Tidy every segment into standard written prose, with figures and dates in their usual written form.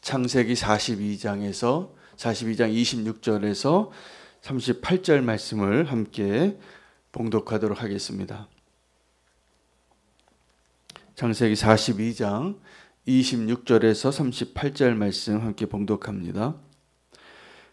창세기 42장 26절에서 38절 말씀을 함께 봉독하도록 하겠습니다. 창세기 42장 26절에서 38절 말씀 함께 봉독합니다.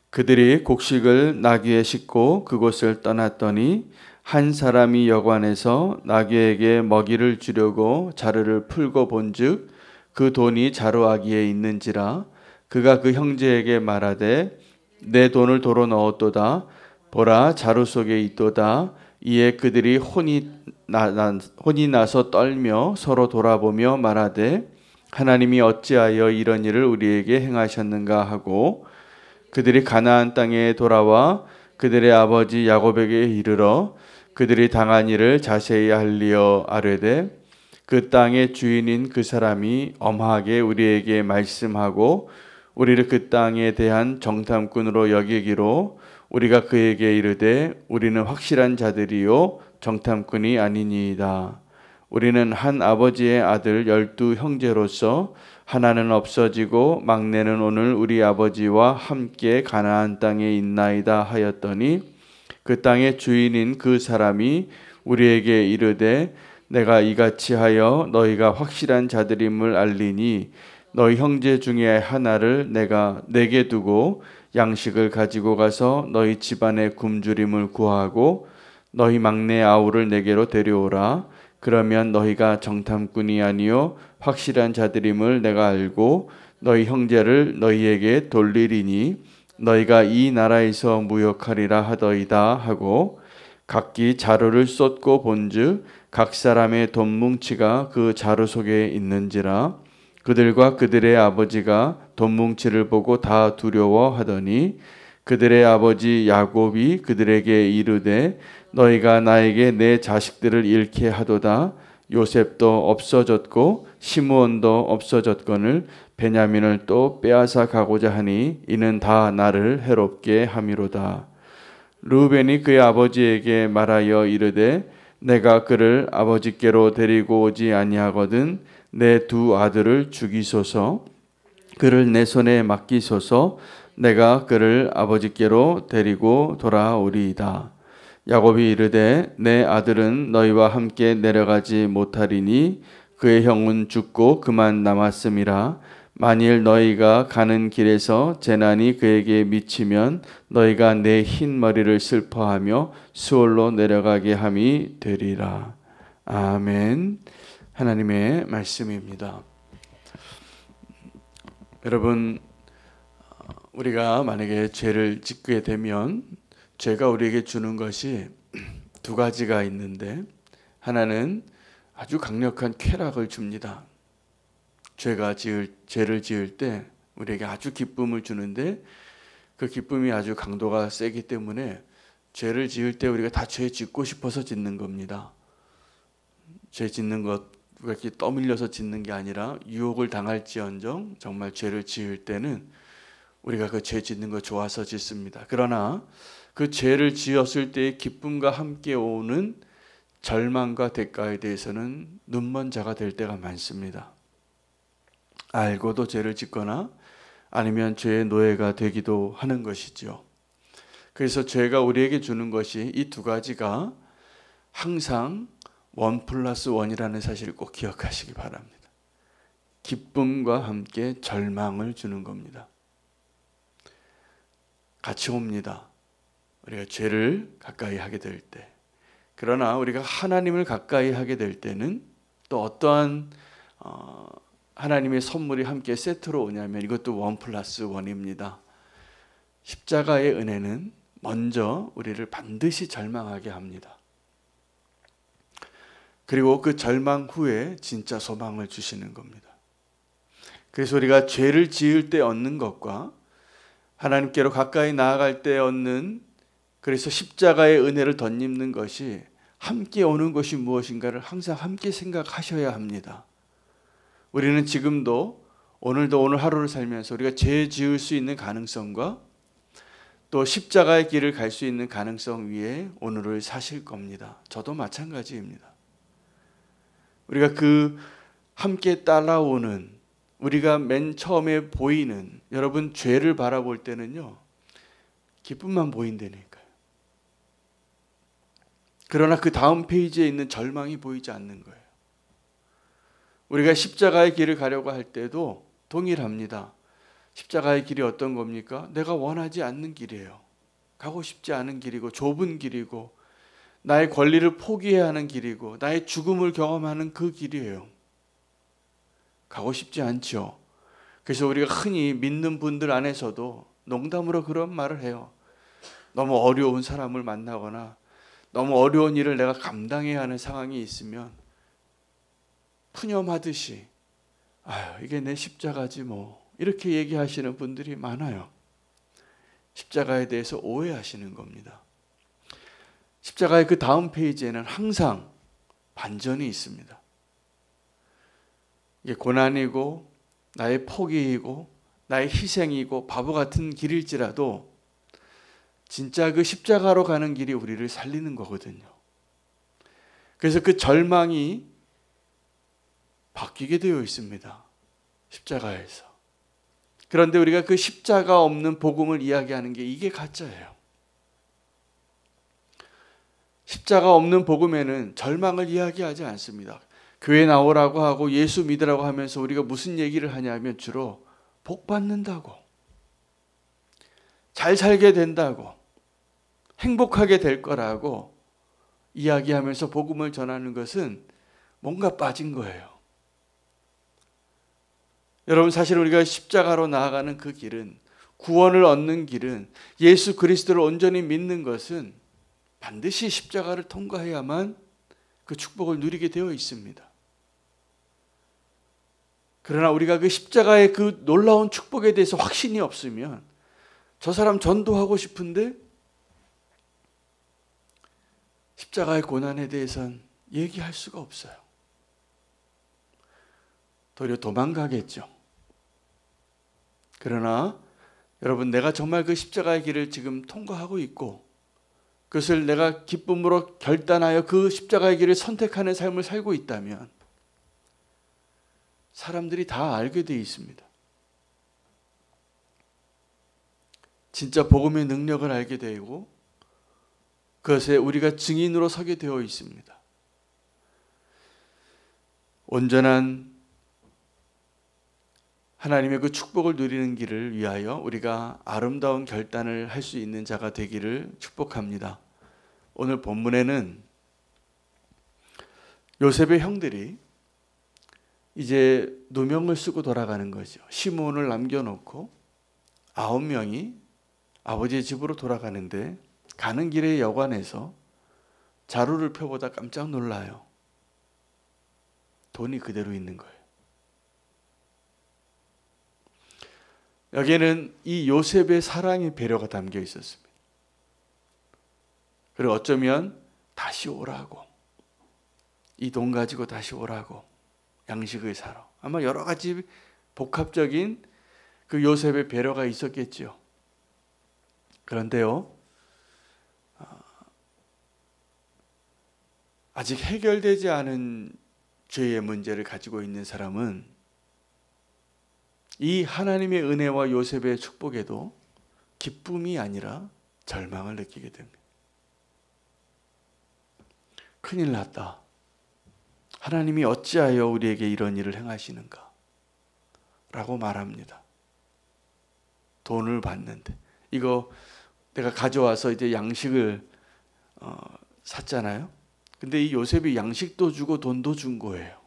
그들이 곡식을 나귀에 싣고 그곳을 떠났더니 한 사람이 여관에서 나귀에게 먹이를 주려고 자루를 풀고 본즉 그 돈이 자루아기에 있는지라 그가 그 형제에게 말하되 내 돈을 도로 넣었도다. 보라, 자루 속에 있도다. 이에 그들이 혼이 나서 떨며 서로 돌아보며 말하되 하나님이 어찌하여 이런 일을 우리에게 행하셨는가 하고 그들이 가나안 땅에 돌아와 그들의 아버지 야곱에게 이르러 그들이 당한 일을 자세히 알리어 아뢰되 그 땅의 주인인 그 사람이 엄하게 우리에게 말씀하고 우리를 그 땅에 대한 정탐꾼으로 여기기로 우리가 그에게 이르되 우리는 확실한 자들이요 정탐꾼이 아니니이다. 우리는 한 아버지의 아들 12 형제로서 하나는 없어지고 막내는 오늘 우리 아버지와 함께 가나안 땅에 있나이다 하였더니 그 땅의 주인인 그 사람이 우리에게 이르되 내가 이같이 하여 너희가 확실한 자들임을 알리니 너희 형제 중에 하나를 내가 내게 두고 양식을 가지고 가서 너희 집안의 굶주림을 구하고 너희 막내 아우를 내게로 데려오라. 그러면 너희가 정탐꾼이 아니요 확실한 자들임을 내가 알고 너희 형제를 너희에게 돌리리니 너희가 이 나라에서 무역하리라 하더이다 하고 각기 자루를 쏟고 본즉 각 사람의 돈 뭉치가 그 자루 속에 있는지라 그들과 그들의 아버지가 돈 뭉치를 보고 다 두려워하더니 그들의 아버지 야곱이 그들에게 이르되 너희가 나에게 내 자식들을 잃게 하도다. 요셉도 없어졌고 시므온도 없어졌거늘 베냐민을 또 빼앗아 가고자 하니 이는 다 나를 해롭게 함이로다. 르우벤이 그의 아버지에게 말하여 이르되 내가 그를 아버지께로 데리고 오지 아니하거든 내 두 아들을 죽이소서. 그를 내 손에 맡기소서. 내가 그를 아버지께로 데리고 돌아오리이다. 야곱이 이르되 내 아들은 너희와 함께 내려가지 못하리니 그의 형은 죽고 그만 남았음이라. 만일 너희가 가는 길에서 재난이 그에게 미치면 너희가 내 흰 머리를 슬퍼하며 수월로 내려가게 함이 되리라. 아멘. 하나님의 말씀입니다. 여러분, 우리가 만약에 죄를 짓게 되면 죄가 우리에게 주는 것이 두 가지가 있는데 하나는 아주 강력한 쾌락을 줍니다. 죄를 지을 때 우리에게 아주 기쁨을 주는데 그 기쁨이 아주 강도가 세기 때문에 죄를 지을 때 우리가 다 죄 짓고 싶어서 짓는 겁니다. 죄 짓는 것 이렇게 떠밀려서 짓는 게 아니라 유혹을 당할지언정 정말 죄를 지을 때는 우리가 그 죄 짓는 거 좋아서 짓습니다. 그러나 그 죄를 지었을 때의 기쁨과 함께 오는 절망과 대가에 대해서는 눈먼 자가 될 때가 많습니다. 알고도 죄를 짓거나 아니면 죄의 노예가 되기도 하는 것이죠. 그래서 죄가 우리에게 주는 것이 이 두 가지가 항상 1+1이라는 사실을 꼭 기억하시기 바랍니다. 기쁨과 함께 절망을 주는 겁니다. 같이 옵니다. 우리가 죄를 가까이 하게 될 때. 그러나 우리가 하나님을 가까이 하게 될 때는 또 어떠한 하나님의 선물이 함께 세트로 오냐면 이것도 1+1입니다. 십자가의 은혜는 먼저 우리를 반드시 절망하게 합니다. 그리고 그 절망 후에 진짜 소망을 주시는 겁니다. 그래서 우리가 죄를 지을 때 얻는 것과 하나님께로 가까이 나아갈 때 얻는 그래서 십자가의 은혜를 덧입는 것이 함께 오는 것이 무엇인가를 항상 함께 생각하셔야 합니다. 우리는 지금도 오늘도 오늘 하루를 살면서 우리가 죄 지을 수 있는 가능성과 또 십자가의 길을 갈 수 있는 가능성 위에 오늘을 사실 겁니다. 저도 마찬가지입니다. 우리가 그 함께 따라오는 우리가 맨 처음에 보이는, 여러분 죄를 바라볼 때는요, 기쁨만 보인다니까요. 그러나 그 다음 페이지에 있는 절망이 보이지 않는 거예요. 우리가 십자가의 길을 가려고 할 때도 동일합니다. 십자가의 길이 어떤 겁니까? 내가 원하지 않는 길이에요. 가고 싶지 않은 길이고 좁은 길이고 나의 권리를 포기해야 하는 길이고 나의 죽음을 경험하는 그 길이에요. 가고 싶지 않죠. 그래서 우리가 흔히 믿는 분들 안에서도 농담으로 그런 말을 해요. 너무 어려운 사람을 만나거나 너무 어려운 일을 내가 감당해야 하는 상황이 있으면 푸념하듯이 아유, 이게 내 십자가지 뭐, 이렇게 얘기하시는 분들이 많아요. 십자가에 대해서 오해하시는 겁니다. 십자가의 그 다음 페이지에는 항상 반전이 있습니다. 이게 고난이고 나의 포기이고 나의 희생이고 바보 같은 길일지라도 진짜 그 십자가로 가는 길이 우리를 살리는 거거든요. 그래서 그 절망이 바뀌게 되어 있습니다. 십자가에서. 그런데 우리가 그 십자가 없는 복음을 이야기하는 게 이게 가짜예요. 십자가 없는 복음에는 절망을 이야기하지 않습니다. 교회 나오라고 하고 예수 믿으라고 하면서 우리가 무슨 얘기를 하냐면 주로 복 받는다고, 잘 살게 된다고, 행복하게 될 거라고 이야기하면서 복음을 전하는 것은 뭔가 빠진 거예요. 여러분, 사실 우리가 십자가로 나아가는 그 길은, 구원을 얻는 길은, 예수 그리스도를 온전히 믿는 것은 반드시 십자가를 통과해야만 그 축복을 누리게 되어 있습니다. 그러나 우리가 그 십자가의 그 놀라운 축복에 대해서 확신이 없으면 저 사람 전도하고 싶은데 십자가의 고난에 대해서는 얘기할 수가 없어요. 도리어 도망가겠죠. 그러나 여러분, 내가 정말 그 십자가의 길을 지금 통과하고 있고 그것을 내가 기쁨으로 결단하여 그 십자가의 길을 선택하는 삶을 살고 있다면 사람들이 다 알게 되어 있습니다. 진짜 복음의 능력을 알게 되고 그것에 우리가 증인으로 서게 되어 있습니다. 온전한 하나님의 그 축복을 누리는 길을 위하여 우리가 아름다운 결단을 할 수 있는 자가 되기를 축복합니다. 오늘 본문에는 요셉의 형들이 이제 누명을 쓰고 돌아가는 거죠. 시므온을 남겨놓고 9명이 아버지의 집으로 돌아가는데 가는 길에 여관에서 자루를 펴보다 깜짝 놀라요. 돈이 그대로 있는 거예요. 여기에는 이 요셉의 사랑의 배려가 담겨 있었습니다. 그리고 어쩌면 다시 오라고, 이 돈 가지고 다시 오라고, 양식을 사러, 아마 여러 가지 복합적인 그 요셉의 배려가 있었겠죠. 그런데요, 아직 해결되지 않은 죄의 문제를 가지고 있는 사람은 이 하나님의 은혜와 요셉의 축복에도 기쁨이 아니라 절망을 느끼게 됩니다. 큰일 났다. 하나님이 어찌하여 우리에게 이런 일을 행하시는가? 라고 말합니다. 돈을 받는데, 이거 내가 가져와서 이제 양식을 샀잖아요. 근데 이 요셉이 양식도 주고 돈도 준 거예요.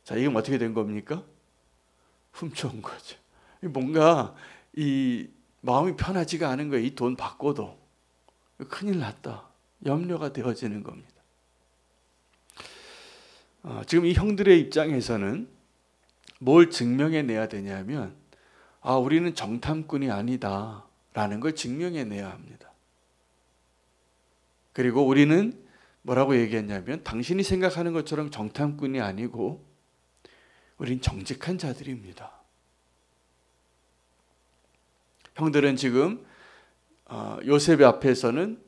자, 이건 어떻게 된 겁니까? 훔쳐온 거죠. 뭔가 이 마음이 편하지가 않은 거예요. 이 돈 받고도. 큰일 났다. 염려가 되어지는 겁니다. 지금 이 형들의 입장에서는 뭘 증명해내야 되냐면, 우리는 정탐꾼이 아니다 라는 걸 증명해내야 합니다. 그리고 우리는 뭐라고 얘기했냐면, 당신이 생각하는 것처럼 정탐꾼이 아니고 우린 정직한 자들입니다. 형들은 지금 요셉의 앞에서는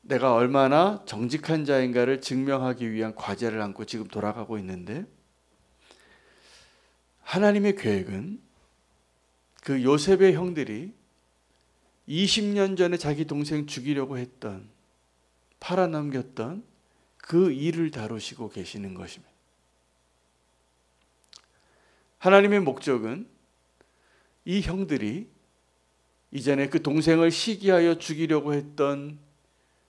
내가 얼마나 정직한 자인가를 증명하기 위한 과제를 안고 지금 돌아가고 있는데, 하나님의 계획은 그 요셉의 형들이 20년 전에 자기 동생 죽이려고 했던, 팔아넘겼던 그 일을 다루시고 계시는 것입니다. 하나님의 목적은 이 형들이 이전에 그 동생을 시기하여 죽이려고 했던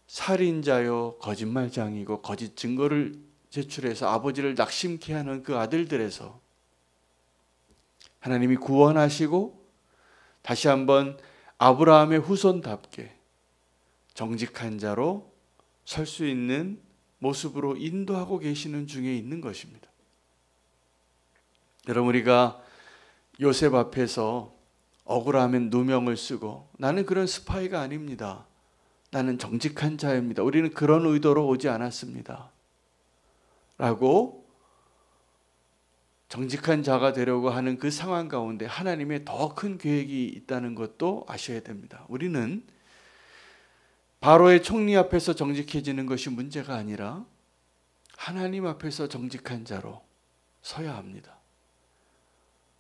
살인자요, 거짓말장이고 거짓 증거를 제출해서 아버지를 낙심케 하는 그 아들들에서 하나님이 구원하시고 다시 한번 아브라함의 후손답게 정직한 자로 설 수 있는 모습으로 인도하고 계시는 중에 있는 것입니다. 여러분, 우리가 요셉 앞에서 억울하면 누명을 쓰고 나는 그런 스파이가 아닙니다, 나는 정직한 자입니다, 우리는 그런 의도로 오지 않았습니다 라고 정직한 자가 되려고 하는 그 상황 가운데 하나님의 더 큰 계획이 있다는 것도 아셔야 됩니다. 우리는 바로의 총리 앞에서 정직해지는 것이 문제가 아니라 하나님 앞에서 정직한 자로 서야 합니다.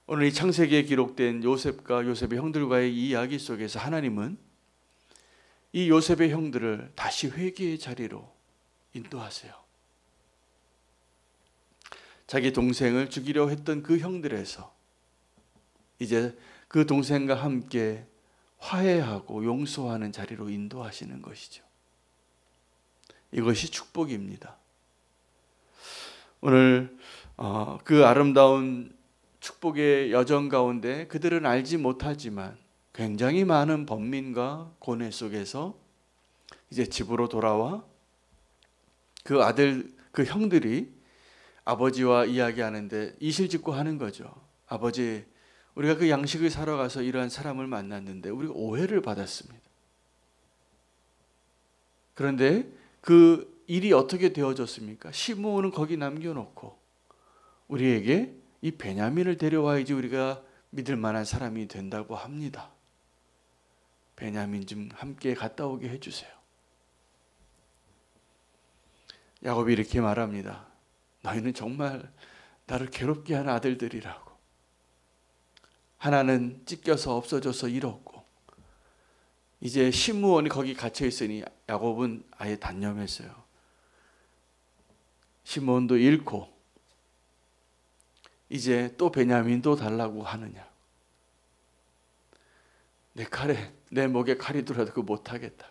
오늘 이 창세기에 기록된 요셉과 요셉의 형들과의 이 이야기 속에서 하나님은 이 요셉의 형들을 다시 회개의 자리로 인도하세요. 자기 동생을 죽이려 했던 그 형들에서 이제 그 동생과 함께 화해하고 용서하는 자리로 인도하시는 것이죠. 이것이 축복입니다. 오늘 그 아름다운 축복의 여정 가운데 그들은 알지 못하지만 굉장히 많은 번민과 고뇌 속에서 이제 집으로 돌아와 그 아들, 그 형들이 아버지와 이야기하는데 이실직고 하는 거죠. 아버지, 우리가 그 양식을 사러 가서 이러한 사람을 만났는데 우리가 오해를 받았습니다. 그런데 그 일이 어떻게 되어졌습니까? 시므온은 거기 남겨놓고 우리에게 이 베냐민을 데려와야지 우리가 믿을 만한 사람이 된다고 합니다. 베냐민 좀 함께 갔다 오게 해주세요. 야곱이 이렇게 말합니다. 너희는 정말 나를 괴롭게 하는 아들들이라고. 하나는 찢겨서 없어져서 잃었고 이제 시므온이 거기 갇혀 있으니 야곱은 아예 단념했어요. 시므온도 잃고 이제 또 베냐민도 달라고 하느냐. 내 목에 칼이 들어도 그거 못하겠다.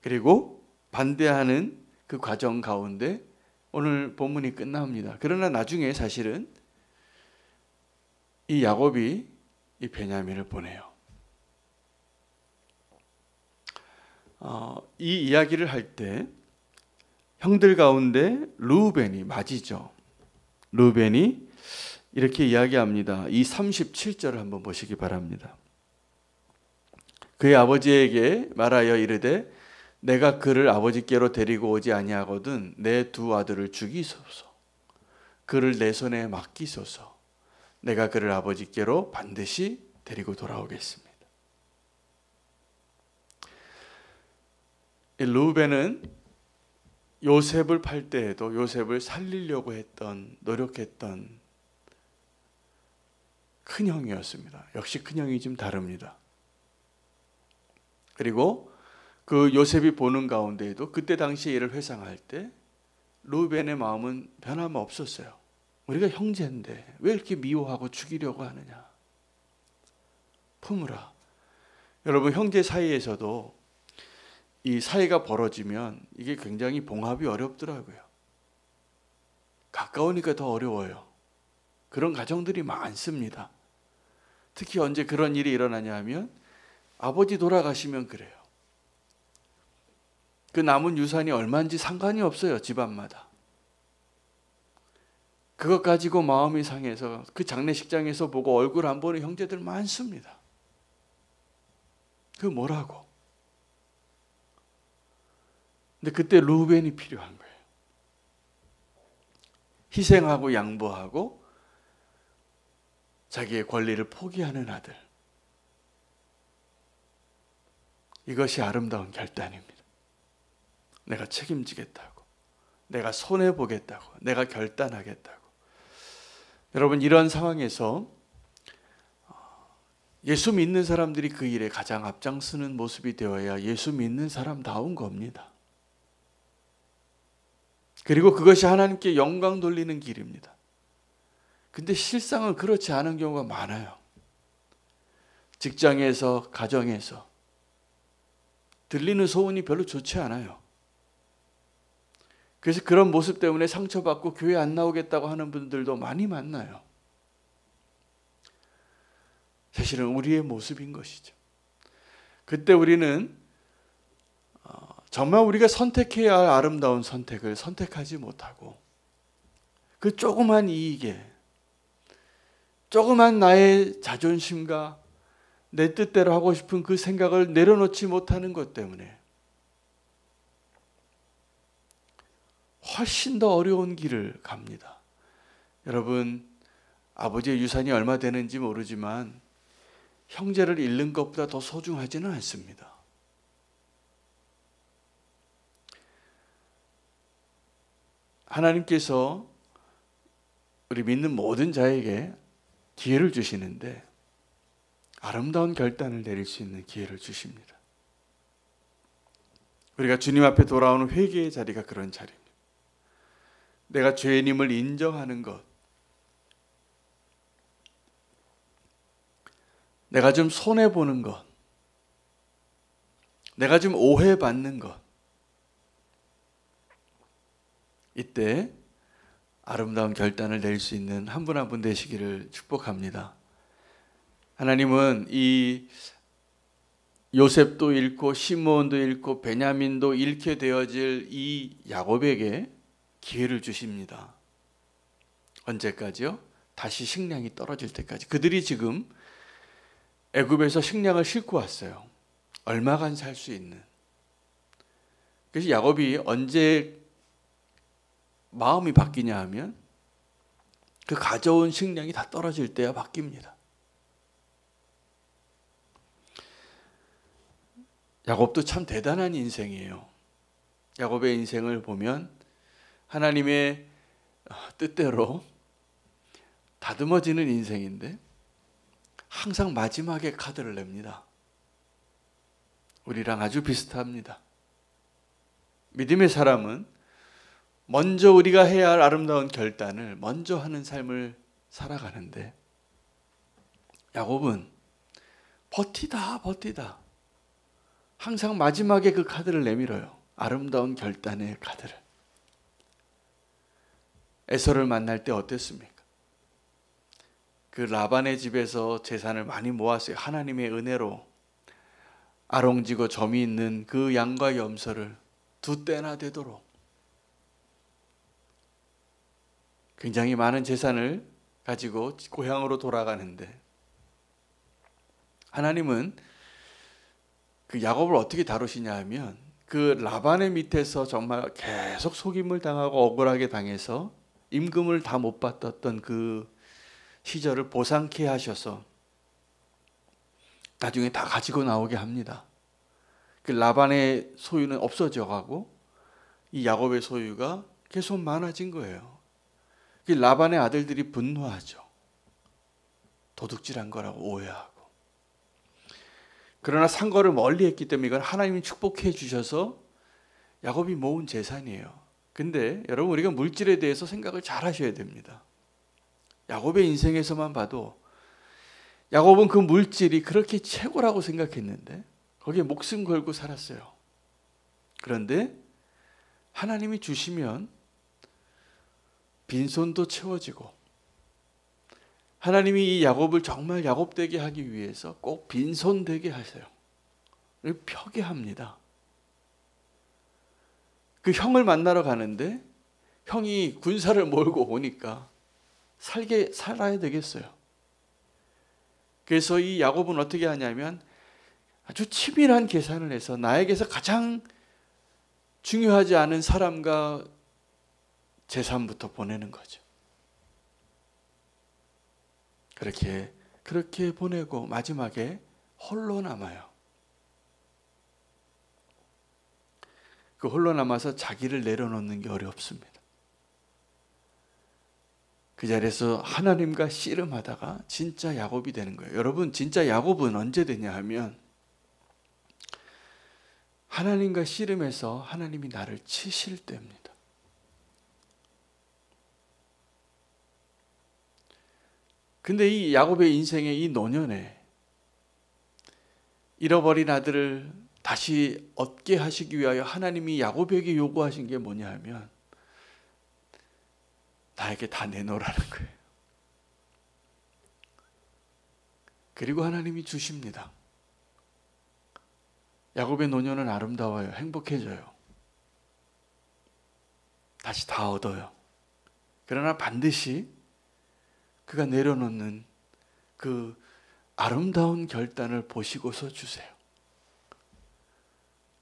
그리고 반대하는 그 과정 가운데 오늘 본문이 끝납니다. 그러나 나중에 사실은 이 야곱이 이 베냐민을 보내요. 이 이야기를 할 때 형들 가운데 르우벤이 맞이죠. 르우벤이 이렇게 이야기합니다. 이 37절을 한번 보시기 바랍니다. 그의 아버지에게 말하여 이르되 내가 그를 아버지께로 데리고 오지 아니하거든 내 두 아들을 죽이소서. 그를 내 손에 맡기소서. 내가 그를 아버지께로 반드시 데리고 돌아오겠습니다. 르우벤은 요셉을 팔 때에도 요셉을 살리려고 노력했던 큰형이었습니다. 역시 큰형이 좀 다릅니다. 그리고 그 요셉이 보는 가운데에도 그때 당시에 이를 회상할 때 르우벤의 마음은 변함없었어요. 우리가 형제인데 왜 이렇게 미워하고 죽이려고 하느냐. 품으라. 여러분, 형제 사이에서도 이 사이가 벌어지면 이게 굉장히 봉합이 어렵더라고요. 가까우니까 더 어려워요. 그런 가정들이 많습니다. 특히 언제 그런 일이 일어나냐 하면 아버지 돌아가시면 그래요. 그 남은 유산이 얼마인지 상관이 없어요. 집안마다. 그것 가지고 마음이 상해서 그 장례식장에서 보고 얼굴 안 보는 형제들 많습니다. 그 뭐라고? 근데 그때 르우벤이 필요한 거예요. 희생하고 양보하고 자기의 권리를 포기하는 아들. 이것이 아름다운 결단입니다. 내가 책임지겠다고, 내가 손해보겠다고, 내가 결단하겠다고. 여러분, 이런 상황에서 예수 믿는 사람들이 그 일에 가장 앞장서는 모습이 되어야 예수 믿는 사람다운 겁니다. 그리고 그것이 하나님께 영광 돌리는 길입니다. 근데 실상은 그렇지 않은 경우가 많아요. 직장에서, 가정에서 들리는 소문이 별로 좋지 않아요. 그래서 그런 모습 때문에 상처받고 교회 안 나오겠다고 하는 분들도 많이 만나요. 사실은 우리의 모습인 것이죠. 그때 우리는 정말 우리가 선택해야 할 아름다운 선택을 선택하지 못하고 그 조그만 이익에, 조그만 나의 자존심과 내 뜻대로 하고 싶은 그 생각을 내려놓지 못하는 것 때문에 훨씬 더 어려운 길을 갑니다. 여러분, 아버지의 유산이 얼마 되는지 모르지만 형제를 잃는 것보다 더 소중하지는 않습니다. 하나님께서 우리 믿는 모든 자에게 기회를 주시는데 아름다운 결단을 내릴 수 있는 기회를 주십니다. 우리가 주님 앞에 돌아오는 회개의 자리가 그런 자리입니다. 내가 죄인임을 인정하는 것, 내가 좀 손해보는 것, 내가 좀 오해받는 것, 이때 아름다운 결단을 내릴 수 있는 한 분 한 분 되시기를 축복합니다. 하나님은 이 요셉도 잃고 시므온도 잃고 베냐민도 잃게 되어질 이 야곱에게 기회를 주십니다. 언제까지요? 다시 식량이 떨어질 때까지. 그들이 지금 애굽에서 식량을 싣고 왔어요. 얼마간 살 수 있는. 그래서 야곱이 언제 마음이 바뀌냐 하면 그 가져온 식량이 다 떨어질 때야 바뀝니다. 야곱도 참 대단한 인생이에요. 야곱의 인생을 보면 하나님의 뜻대로 다듬어지는 인생인데 항상 마지막에 카드를 냅니다. 우리랑 아주 비슷합니다. 믿음의 사람은 먼저 우리가 해야 할 아름다운 결단을 먼저 하는 삶을 살아가는데 야곱은 버티다 항상 마지막에 그 카드를 내밀어요. 아름다운 결단의 카드를. 에서를 만날 때 어땠습니까? 그 라반의 집에서 재산을 많이 모았어요. 하나님의 은혜로 아롱지고 점이 있는 그 양과 염소를 2떼나 되도록 굉장히 많은 재산을 가지고 고향으로 돌아가는데 하나님은 그 야곱을 어떻게 다루시냐 하면 그 라반의 밑에서 정말 계속 속임을 당하고 억울하게 당해서 임금을 다 못 받았던 그 시절을 보상케 하셔서 나중에 다 가지고 나오게 합니다. 그 라반의 소유는 없어져 가고 이 야곱의 소유가 계속 많아진 거예요. 그 라반의 아들들이 분노하죠. 도둑질한 거라고 오해하고. 그러나 산 거를 멀리 했기 때문에 이건 하나님이 축복해 주셔서 야곱이 모은 재산이에요. 근데 여러분, 우리가 물질에 대해서 생각을 잘 하셔야 됩니다. 야곱의 인생에서만 봐도 야곱은 그 물질이 그렇게 최고라고 생각했는데 거기에 목숨 걸고 살았어요. 그런데 하나님이 주시면 빈손도 채워지고 하나님이 이 야곱을 정말 야곱되게 하기 위해서 꼭 빈손되게 하세요. 펴게 합니다. 그 형을 만나러 가는데 형이 군사를 몰고 오니까 살아야 되겠어요. 그래서 이 야곱은 어떻게 하냐면 아주 치밀한 계산을 해서 나에게서 가장 중요하지 않은 사람과 재산부터 보내는 거죠. 그렇게 보내고 마지막에 홀로 남아요. 그 홀로 남아서 자기를 내려놓는 게 어렵습니다. 그 자리에서 하나님과 씨름하다가 진짜 야곱이 되는 거예요. 여러분, 진짜 야곱은 언제 되냐 하면 하나님과 씨름해서 하나님이 나를 치실 때입니다. 근데 이 야곱의 인생의 이 노년에 잃어버린 아들을 다시 얻게 하시기 위하여 하나님이 야곱에게 요구하신 게 뭐냐 하면 나에게 다 내놓으라는 거예요. 그리고 하나님이 주십니다. 야곱의 노년은 아름다워요. 행복해져요. 다시 다 얻어요. 그러나 반드시 그가 내려놓는 그 아름다운 결단을 보시고서 주세요.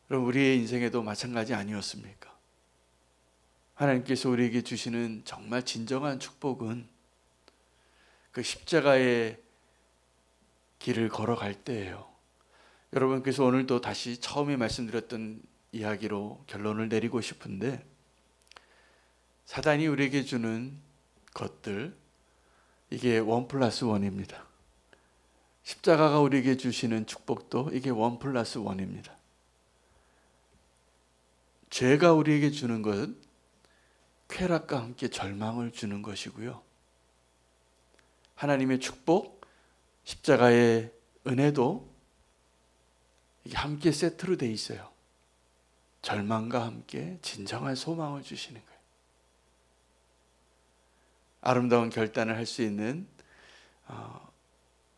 그럼 우리의 인생에도 마찬가지 아니었습니까? 하나님께서 우리에게 주시는 정말 진정한 축복은 그 십자가의 길을 걸어갈 때예요. 여러분, 그래서 오늘도 다시 처음에 말씀드렸던 이야기로 결론을 내리고 싶은데, 사단이 우리에게 주는 것들, 이게 1+1입니다. 십자가가 우리에게 주시는 축복도 이게 1+1입니다. 죄가 우리에게 주는 것은 쾌락과 함께 절망을 주는 것이고요. 하나님의 축복, 십자가의 은혜도 이게 함께 세트로 돼 있어요. 절망과 함께 진정한 소망을 주시는 거예요. 아름다운 결단을 할 수 있는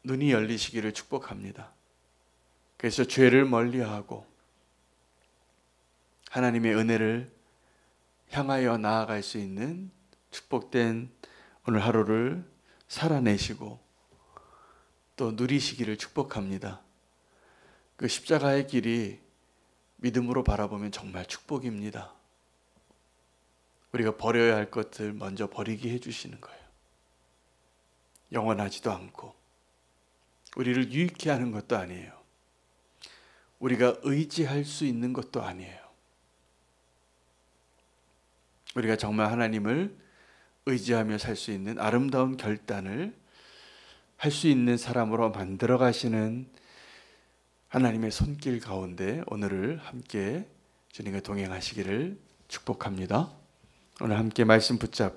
눈이 열리시기를 축복합니다. 그래서 죄를 멀리하고 하나님의 은혜를 향하여 나아갈 수 있는 축복된 오늘 하루를 살아내시고 또 누리시기를 축복합니다. 그 십자가의 길이 믿음으로 바라보면 정말 축복입니다. 우리가 버려야 할 것들 먼저 버리게 해주시는 거예요. 영원하지도 않고 우리를 유익해 하는 것도 아니에요. 우리가 의지할 수 있는 것도 아니에요. 우리가 정말 하나님을 의지하며 살 수 있는 아름다운 결단을 할 수 있는 사람으로 만들어 가시는 하나님의 손길 가운데 오늘을 함께 주님과 동행하시기를 축복합니다. 오늘 함께 말씀 붙잡고